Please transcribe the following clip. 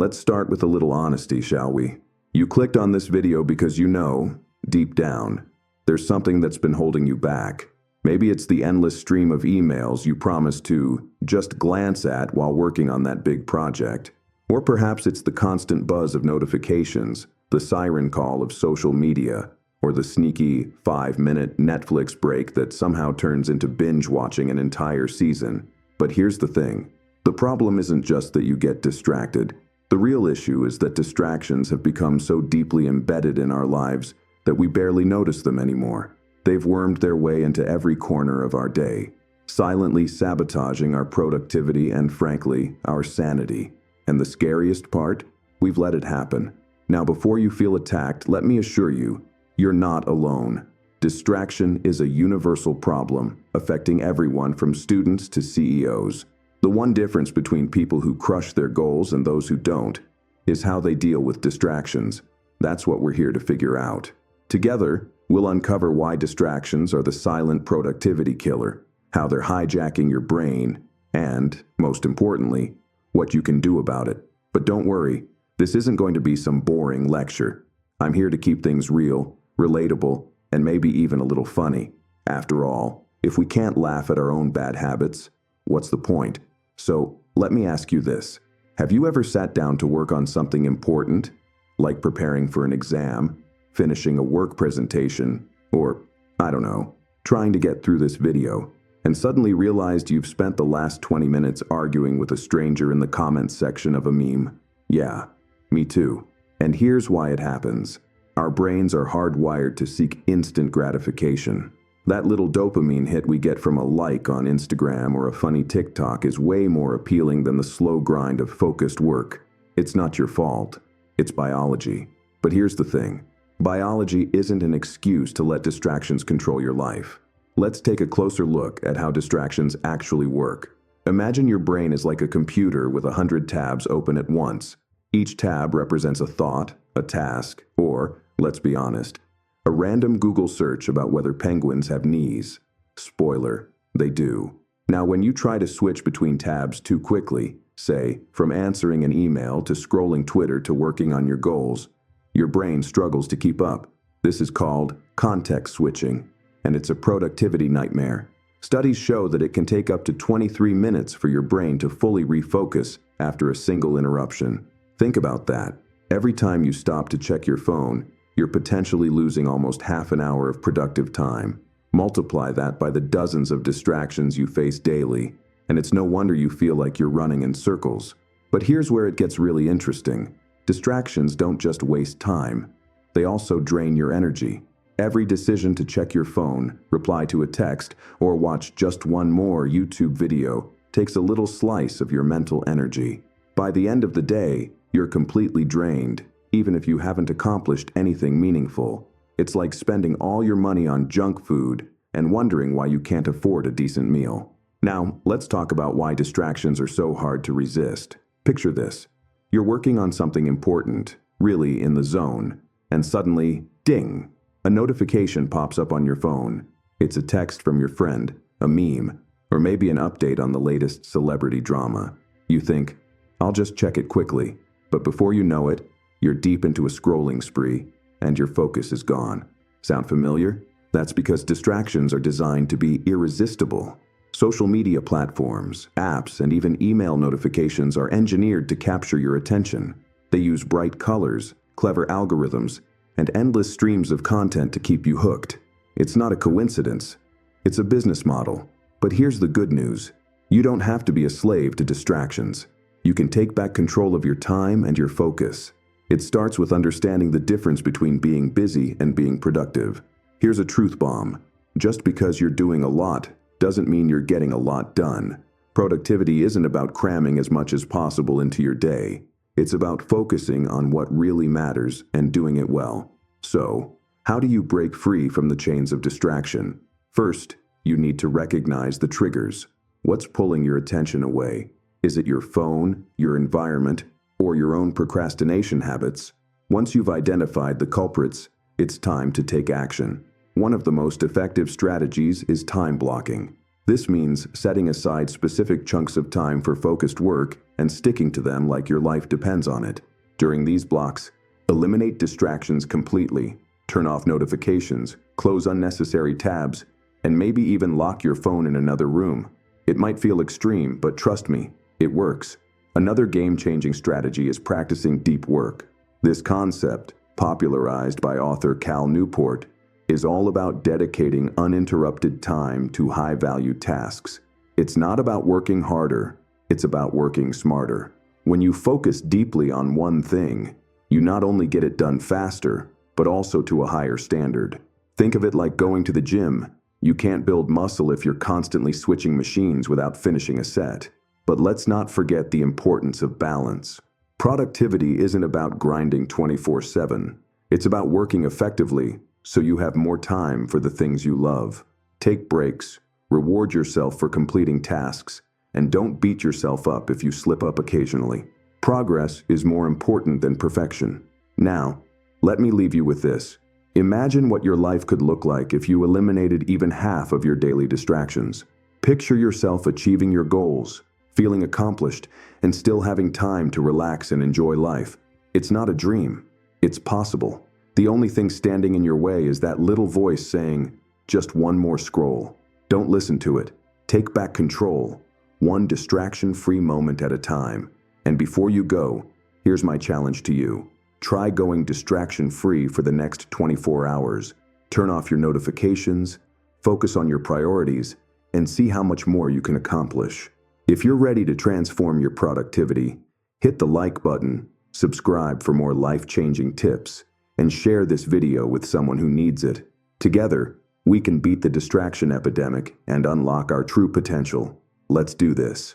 Let's start with a little honesty, shall we? You clicked on this video because you know, deep down, there's something that's been holding you back. Maybe it's the endless stream of emails you promised to just glance at while working on that big project. Or perhaps it's the constant buzz of notifications, the siren call of social media, or the sneaky 5-minute Netflix break that somehow turns into binge watching an entire season. But here's the thing. The problem isn't just that you get distracted. The real issue is that distractions have become so deeply embedded in our lives that we barely notice them anymore. They've wormed their way into every corner of our day, silently sabotaging our productivity and, frankly, our sanity. And the scariest part? We've let it happen. Now, before you feel attacked, let me assure you, you're not alone. Distraction is a universal problem, affecting everyone from students to CEOs. The one difference between people who crush their goals and those who don't is how they deal with distractions. That's what we're here to figure out. Together, we'll uncover why distractions are the silent productivity killer, how they're hijacking your brain, and, most importantly, what you can do about it. But don't worry, this isn't going to be some boring lecture. I'm here to keep things real, relatable, and maybe even a little funny. After all, if we can't laugh at our own bad habits, what's the point? So, let me ask you this. Have you ever sat down to work on something important, like preparing for an exam, finishing a work presentation, or, I don't know, trying to get through this video, and suddenly realized you've spent the last 20 minutes arguing with a stranger in the comments section of a meme? Yeah, me too. And here's why it happens. Our brains are hardwired to seek instant gratification. That little dopamine hit we get from a like on Instagram or a funny TikTok is way more appealing than the slow grind of focused work. It's not your fault. It's biology. But here's the thing. Biology isn't an excuse to let distractions control your life. Let's take a closer look at how distractions actually work. Imagine your brain is like a computer with 100 tabs open at once. Each tab represents a thought, a task, or, let's be honest, a random Google search about whether penguins have knees. Spoiler, they do. Now, when you try to switch between tabs too quickly, say, from answering an email to scrolling Twitter to working on your goals, your brain struggles to keep up. This is called context switching, and it's a productivity nightmare. Studies show that it can take up to 23 minutes for your brain to fully refocus after a single interruption. Think about that. Every time you stop to check your phone, you're potentially losing almost half an hour of productive time. Multiply that by the dozens of distractions you face daily, and it's no wonder you feel like you're running in circles. But here's where it gets really interesting. Distractions don't just waste time. They also drain your energy. Every decision to check your phone, reply to a text, or watch just one more YouTube video takes a little slice of your mental energy. By the end of the day, you're completely drained, even if you haven't accomplished anything meaningful. It's like spending all your money on junk food and wondering why you can't afford a decent meal. Now, let's talk about why distractions are so hard to resist. Picture this. You're working on something important, really in the zone, and suddenly, ding, a notification pops up on your phone. It's a text from your friend, a meme, or maybe an update on the latest celebrity drama. You think, I'll just check it quickly. But before you know it, you're deep into a scrolling spree, and your focus is gone. Sound familiar? That's because distractions are designed to be irresistible. Social media platforms, apps, and even email notifications are engineered to capture your attention. They use bright colors, clever algorithms, and endless streams of content to keep you hooked. It's not a coincidence. It's a business model. But here's the good news. You don't have to be a slave to distractions. You can take back control of your time and your focus. It starts with understanding the difference between being busy and being productive. Here's a truth bomb. Just because you're doing a lot doesn't mean you're getting a lot done. Productivity isn't about cramming as much as possible into your day. It's about focusing on what really matters and doing it well. So, how do you break free from the chains of distraction? First, you need to recognize the triggers. What's pulling your attention away? Is it your phone, your environment, or your own procrastination habits? Once you've identified the culprits, it's time to take action. One of the most effective strategies is time blocking. This means setting aside specific chunks of time for focused work and sticking to them like your life depends on it. During these blocks, eliminate distractions completely, turn off notifications, close unnecessary tabs, and maybe even lock your phone in another room. It might feel extreme, but trust me, it works. Another game-changing strategy is practicing deep work. This concept, popularized by author Cal Newport, is all about dedicating uninterrupted time to high-value tasks. It's not about working harder, it's about working smarter. When you focus deeply on one thing, you not only get it done faster, but also to a higher standard. Think of it like going to the gym. You can't build muscle if you're constantly switching machines without finishing a set. But let's not forget the importance of balance. Productivity isn't about grinding 24/7. It's about working effectively so you have more time for the things you love. Take breaks, reward yourself for completing tasks, and don't beat yourself up if you slip up occasionally. Progress is more important than perfection. Now, let me leave you with this. Imagine what your life could look like if you eliminated even half of your daily distractions. Picture yourself achieving your goals, feeling accomplished, and still having time to relax and enjoy life. It's not a dream. It's possible. The only thing standing in your way is that little voice saying, just one more scroll. Don't listen to it. Take back control, one distraction-free moment at a time. And before you go, here's my challenge to you. Try going distraction-free for the next 24 hours. Turn off your notifications, focus on your priorities, and see how much more you can accomplish. If you're ready to transform your productivity, hit the like button, subscribe for more life-changing tips, and share this video with someone who needs it. Together, we can beat the distraction epidemic and unlock our true potential. Let's do this.